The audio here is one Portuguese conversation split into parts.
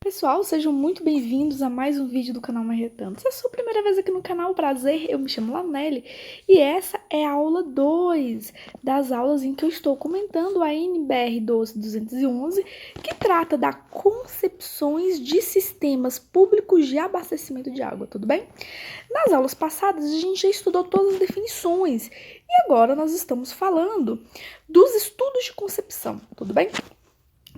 Pessoal, sejam muito bem-vindos a mais um vídeo do canal Marretando. Se é a sua primeira vez aqui no canal, prazer, eu me chamo Lanelli e essa é a aula 2 das aulas em que eu estou comentando a NBR 12211, que trata da concepções de sistemas públicos de abastecimento de água, tudo bem? Nas aulas passadas, a gente já estudou todas as definições e agora nós estamos falando dos estudos de concepção, tudo bem?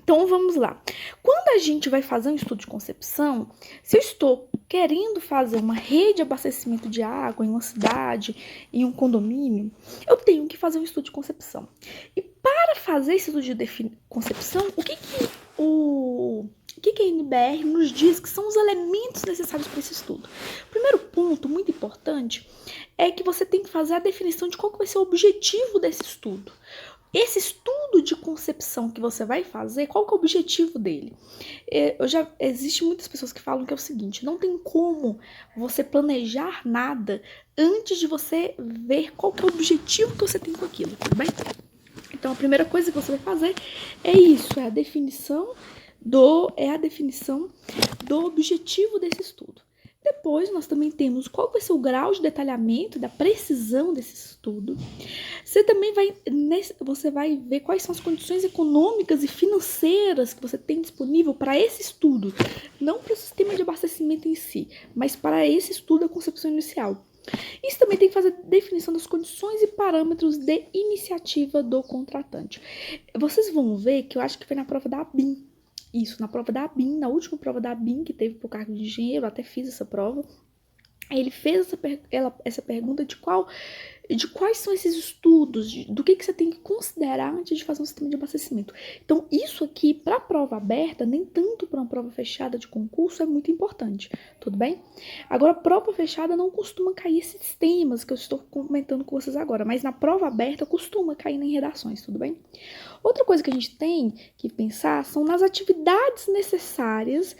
Então vamos lá. Quando a gente vai fazer um estudo de concepção, se eu estou querendo fazer uma rede de abastecimento de água em uma cidade, em um condomínio, eu tenho que fazer um estudo de concepção. E para fazer esse estudo de concepção, o que a NBR nos diz que são os elementos necessários para esse estudo? O primeiro ponto, muito importante, é que você tem que fazer a definição de qual que vai ser o objetivo desse estudo. Esse estudo de concepção que você vai fazer, qual que é o objetivo dele? Existem muitas pessoas que falam que é o seguinte: não tem como você planejar nada antes de você ver qual que é o objetivo que você tem com aquilo, tudo bem? Então, a primeira coisa que você vai fazer é isso, é a definição do objetivo desse estudo. Depois, nós também temos qual vai ser o grau de detalhamento, da precisão desse estudo. Você vai ver quais são as condições econômicas e financeiras que você tem disponível para esse estudo. Não para o sistema de abastecimento em si, mas para esse estudo da concepção inicial. Isso também tem que fazer definição das condições e parâmetros de iniciativa do contratante. Vocês vão ver que eu acho que foi na prova da ABIN. Isso, na prova da ABIN, na última prova da ABIN que teve para o cargo de engenheiro, eu até fiz essa prova. Ele fez essa pergunta de quais são esses estudos, do que você tem que considerar antes de fazer um sistema de abastecimento. Então, isso aqui, para a prova aberta, nem tanto para uma prova fechada de concurso, é muito importante, tudo bem? Agora, prova fechada não costuma cair esses temas que eu estou comentando com vocês agora, mas na prova aberta costuma cair em redações, tudo bem? Outra coisa que a gente tem que pensar são nas atividades necessárias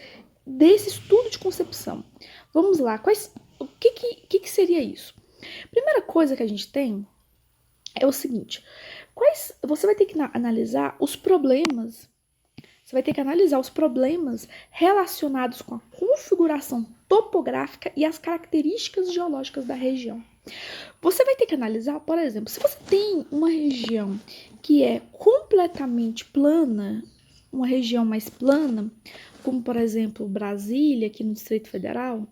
desse estudo de concepção. Vamos lá, o que seria isso? Primeira coisa que a gente tem é o seguinte: você vai ter que analisar os problemas. Você vai ter que analisar os problemas relacionados com a configuração topográfica e as características geológicas da região. Você vai ter que analisar, por exemplo, se você tem uma região que é completamente plana, uma região mais plana, como por exemplo Brasília, aqui no Distrito Federal,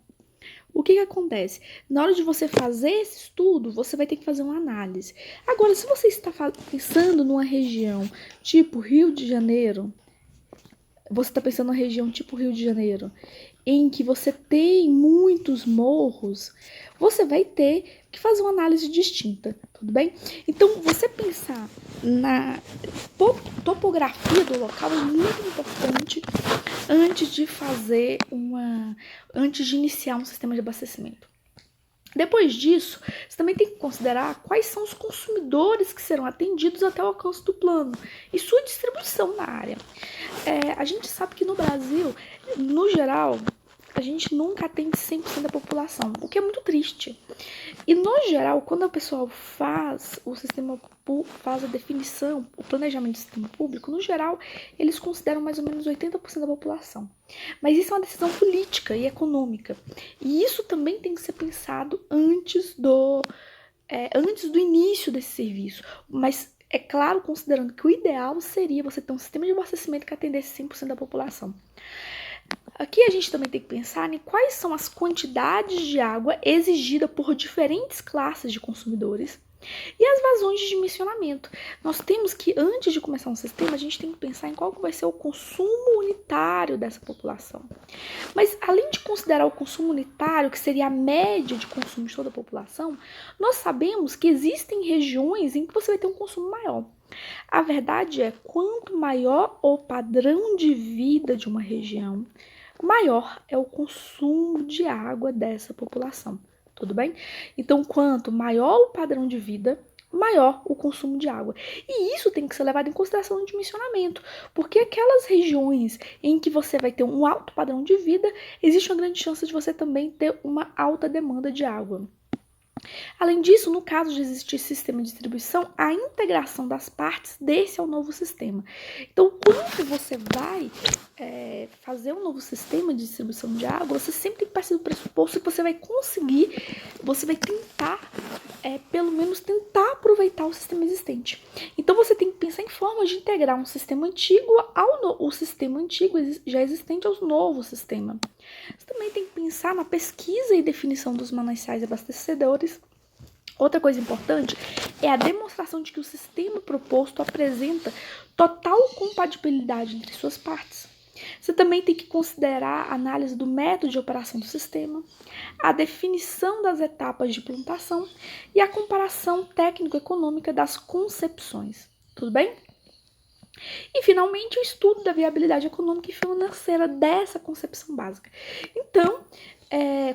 o que acontece? Na hora de você fazer esse estudo, você vai ter que fazer uma análise. Agora, se você está pensando numa região tipo Rio de Janeiro, você está pensando numa região tipo Rio de Janeiro, em que você tem muitos morros, você vai ter que fazer uma análise distinta, tudo bem? Então, você pensar na topografia do local é muito importante antes de iniciar um sistema de abastecimento. Depois disso, você também tem que considerar quais são os consumidores que serão atendidos até o alcance do plano e sua distribuição na área. A gente sabe que no Brasil, no geral, a gente nunca atende 100% da população, o que é muito triste. E no geral, quando a pessoa faz a definição, o planejamento do sistema público, no geral, eles consideram mais ou menos 80% da população. Mas isso é uma decisão política e econômica. E isso também tem que ser pensado antes do início desse serviço. Mas, é claro, considerando que o ideal seria você ter um sistema de abastecimento que atendesse 100% da população. Aqui a gente também tem que pensar em quais são as quantidades de água exigidas por diferentes classes de consumidores e as vazões de dimensionamento. Nós temos que, antes de começar um sistema, a gente tem que pensar em qual que vai ser o consumo unitário dessa população. Mas, além de considerar o consumo unitário, que seria a média de consumo de toda a população, nós sabemos que existem regiões em que você vai ter um consumo maior. A verdade é, quanto maior o padrão de vida de uma região, maior é o consumo de água dessa população, tudo bem? Então, quanto maior o padrão de vida, maior o consumo de água. E isso tem que ser levado em consideração no dimensionamento, porque aquelas regiões em que você vai ter um alto padrão de vida, existe uma grande chance de você também ter uma alta demanda de água. Além disso, no caso de existir sistema de distribuição, a integração das partes desse ao novo sistema. Então, quando você vai fazer um novo sistema de distribuição de água, você sempre tem que partir do pressuposto que você vai conseguir, você vai tentar, pelo menos tentar aproveitar o sistema existente. Então, você tem que pensar em formas de integrar um sistema antigo o sistema antigo já existente ao novo sistema. Você também tem que pensar na pesquisa e definição dos mananciais abastecedores. Outra coisa importante é a demonstração de que o sistema proposto apresenta total compatibilidade entre suas partes. Você também tem que considerar a análise do método de operação do sistema, a definição das etapas de implantação e a comparação técnico-econômica das concepções. Tudo bem? E, finalmente, o estudo da viabilidade econômica e financeira dessa concepção básica. Então,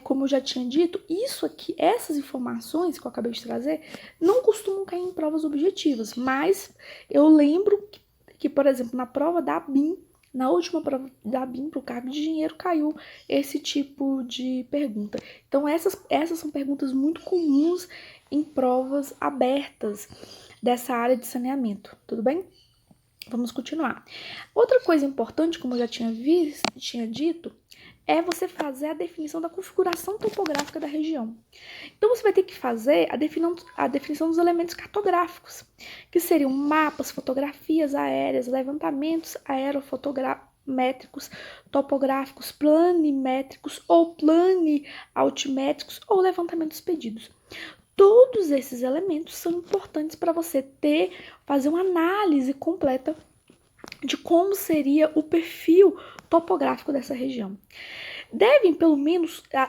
como eu já tinha dito, isso aqui, essas informações que eu acabei de trazer, não costumam cair em provas objetivas, mas eu lembro que, por exemplo, na prova da ABIN, na última prova da ABIN para o cargo de engenheiro, caiu esse tipo de pergunta. Então, essas são perguntas muito comuns em provas abertas dessa área de saneamento, tudo bem? Vamos continuar. Outra coisa importante, como eu já tinha dito, é você fazer a definição da configuração topográfica da região. Então, você vai ter que fazer a definição dos elementos cartográficos, que seriam mapas, fotografias aéreas, levantamentos aerofotogramétricos, topográficos, planimétricos ou planialtimétricos ou levantamentos pedidos. Todos esses elementos são importantes para você fazer uma análise completa de como seria o perfil topográfico dessa região.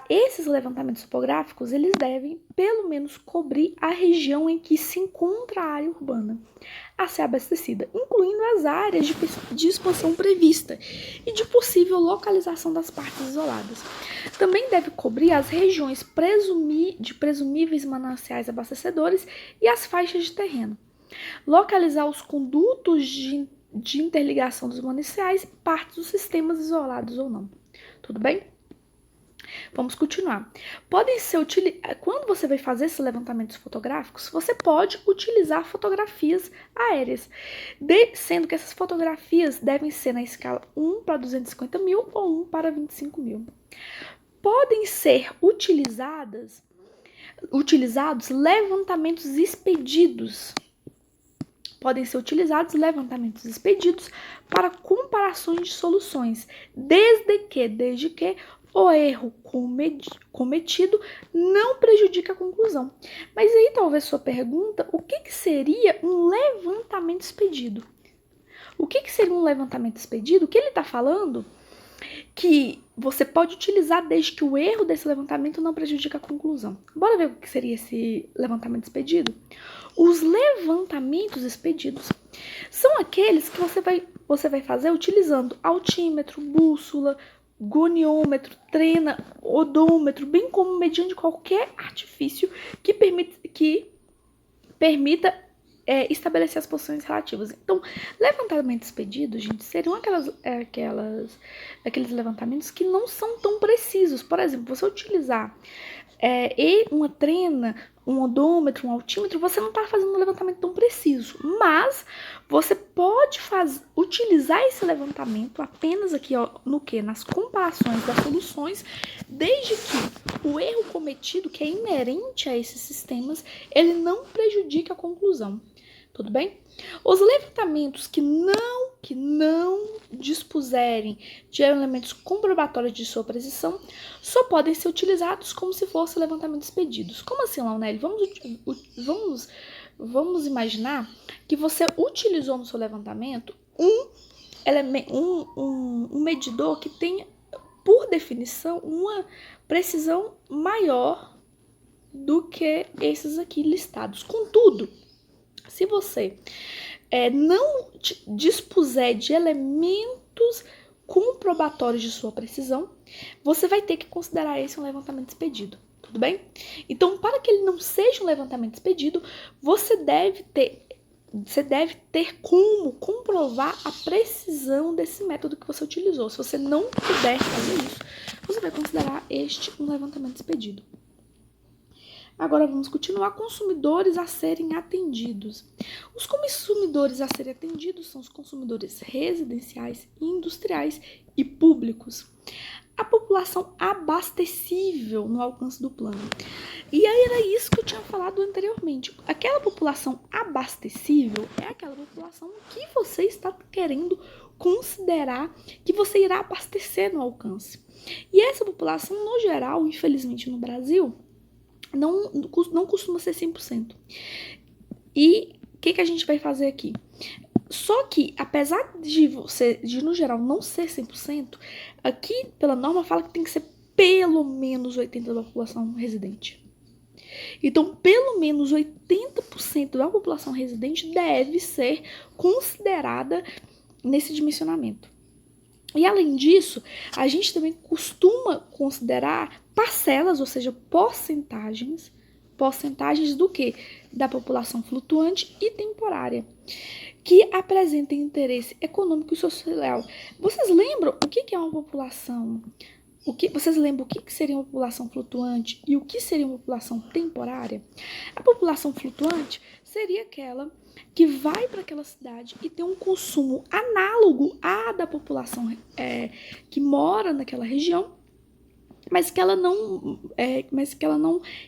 Esses levantamentos topográficos, eles devem, pelo menos, cobrir a região em que se encontra a área urbana a ser abastecida, incluindo as áreas de expansão prevista e de possível localização das partes isoladas. Também deve cobrir as regiões de presumíveis mananciais abastecedores e as faixas de terreno. Localizar os condutos de interligação dos mananciais e partes dos sistemas isolados ou não. Tudo bem? Vamos continuar. Quando você vai fazer esses levantamentos fotográficos, você pode utilizar fotografias aéreas, sendo que essas fotografias devem ser na escala 1 para 250 mil ou 1 para 25 mil. Podem ser utilizados levantamentos expedidos. Podem ser utilizados levantamentos expedidos para comparações de soluções, desde que o erro cometido não prejudica a conclusão. Mas aí talvez sua pergunta, o que seria um levantamento expedido? O que seria um levantamento expedido? O que ele está falando? Que você pode utilizar desde que o erro desse levantamento não prejudica a conclusão. Bora ver o que seria esse levantamento expedido? Os levantamentos expedidos são aqueles que você vai fazer utilizando altímetro, bússola, goniômetro, trena, odômetro, bem como mediante qualquer artifício que permita estabelecer as posições relativas. Então, levantamentos expedidos, gente, seriam aqueles levantamentos que não são tão precisos. Por exemplo, você utilizar uma trena, um odômetro, um altímetro, você não está fazendo um levantamento tão preciso, mas você pode utilizar esse levantamento apenas aqui, nas comparações das soluções, desde que o erro cometido, que é inerente a esses sistemas, ele não prejudique a conclusão. Tudo bem? Os levantamentos que não dispuserem de elementos comprobatórios de sua precisão só podem ser utilizados como se fossem levantamentos pedidos. Como assim, Launelli? Vamos imaginar que você utilizou no seu levantamento um medidor que tenha, por definição, uma precisão maior do que esses aqui listados. Contudo, se você não dispuser de elementos comprobatórios de sua precisão, você vai ter que considerar esse um levantamento expedido, tudo bem? Então, para que ele não seja um levantamento expedido, você deve ter como comprovar a precisão desse método que você utilizou. Se você não puder fazer isso, você vai considerar este um levantamento expedido. Agora vamos continuar. Consumidores a serem atendidos. Os consumidores a serem atendidos são os consumidores residenciais, industriais e públicos. A população abastecível no alcance do plano. E aí era isso que eu tinha falado anteriormente. Aquela população abastecível é aquela população que você está querendo considerar que você irá abastecer no alcance. E essa população, no geral, infelizmente no Brasil, não costuma ser 100%. E o que a gente vai fazer aqui? Só que, apesar de no geral não ser 100%, aqui pela norma fala que tem que ser pelo menos 80% da população residente. Então, pelo menos 80% da população residente deve ser considerada nesse dimensionamento. E além disso, a gente também costuma considerar parcelas, ou seja, porcentagens do quê? Da população flutuante e temporária, que apresentem interesse econômico e social. Vocês lembram o que é uma população? Vocês lembram o que seria uma população flutuante e o que seria uma população temporária? A população flutuante seria aquela que vai para aquela cidade e tem um consumo análogo à da população que mora naquela região, mas que ela não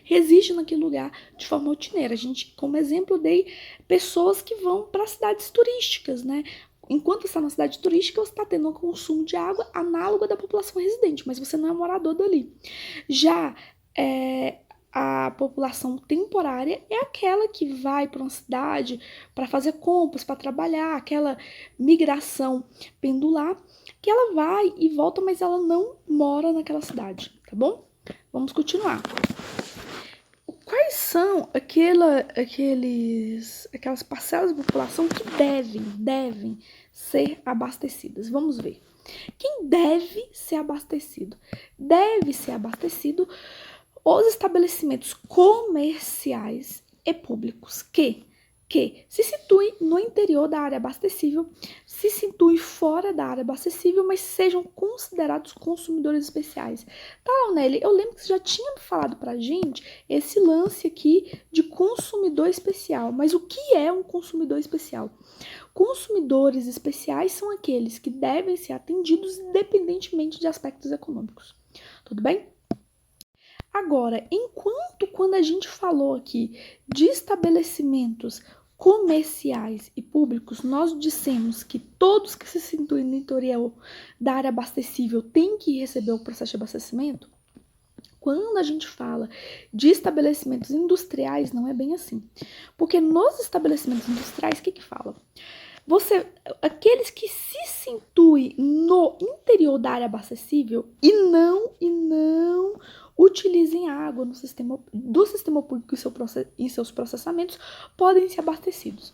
reside naquele lugar de forma rotineira. A gente, como exemplo, dei pessoas que vão para cidades turísticas, né? Enquanto está na cidade turística, você está tendo um consumo de água análogo à da população residente, mas você não é morador dali. Já a população temporária é aquela que vai para uma cidade para fazer compras, para trabalhar, aquela migração pendular, que ela vai e volta, mas ela não mora naquela cidade, tá bom? Vamos continuar. Quais são aquelas parcelas da população que devem ser abastecidas? Vamos ver. Quem deve ser abastecido? Deve ser abastecido os estabelecimentos comerciais e públicos que se situem no interior da área abastecível, se situem fora da área abastecível, mas sejam considerados consumidores especiais. Tá, Launelli, eu lembro que você já tinha falado pra gente esse lance aqui de consumidor especial, mas o que é um consumidor especial? Consumidores especiais são aqueles que devem ser atendidos independentemente de aspectos econômicos. Tudo bem? Agora, quando a gente falou aqui de estabelecimentos comerciais e públicos, nós dissemos que todos que se situem no interior da área abastecível têm que receber o processo de abastecimento. Quando a gente fala de estabelecimentos industriais, não é bem assim. Porque nos estabelecimentos industriais, o que fala? Aqueles que se situem no interior da área abastecível e não utilizem água do sistema público em seus processamentos, podem ser abastecidos.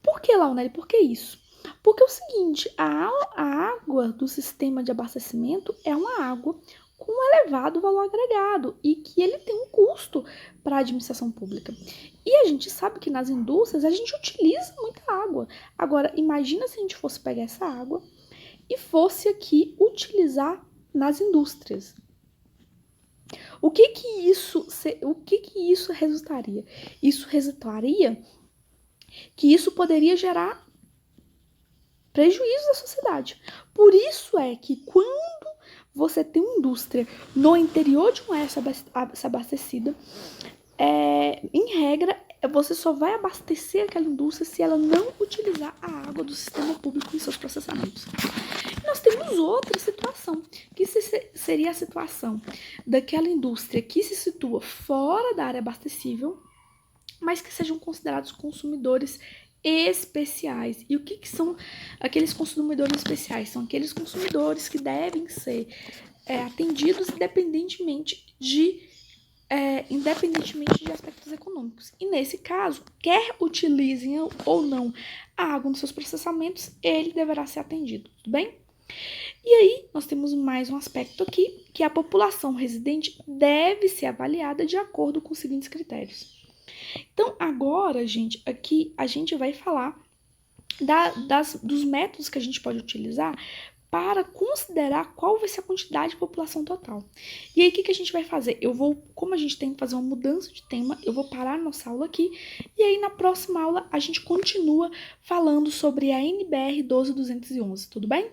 Por que, Launelli? Por que isso? Porque é o seguinte, a água do sistema de abastecimento é uma água com um elevado valor agregado e que ele tem um custo para a administração pública. E a gente sabe que nas indústrias a gente utiliza muita água. Agora, imagina se a gente fosse pegar essa água e fosse aqui utilizar nas indústrias. O que isso resultaria? Isso resultaria que isso poderia gerar prejuízo à sociedade. Por isso é que quando você tem uma indústria no interior de uma área abastecida, em regra, você só vai abastecer aquela indústria se ela não utilizar a água do sistema público em seus processamentos. E nós temos outra situação, que seria a situação daquela indústria que se situa fora da área abastecível, mas que sejam considerados consumidores especiais. E o que são aqueles consumidores especiais? São aqueles consumidores que devem ser atendidos independentemente de aspectos econômicos. E nesse caso, quer utilizem ou não a água nos seus processamentos, ele deverá ser atendido, tudo bem? E aí, nós temos mais um aspecto aqui, que a população residente deve ser avaliada de acordo com os seguintes critérios. Então, agora, gente, aqui a gente vai falar dos métodos que a gente pode utilizar para considerar qual vai ser a quantidade de população total. E aí, o que a gente vai fazer? Como a gente tem que fazer uma mudança de tema, eu vou parar a nossa aula aqui, e aí na próxima aula a gente continua falando sobre a NBR 12211, tudo bem?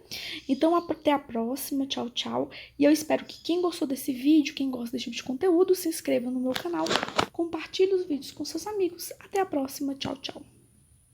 Então, até a próxima, tchau, tchau, e eu espero que quem gostou desse vídeo, quem gosta desse tipo de conteúdo, se inscreva no meu canal, compartilhe os vídeos com seus amigos. Até a próxima, tchau, tchau.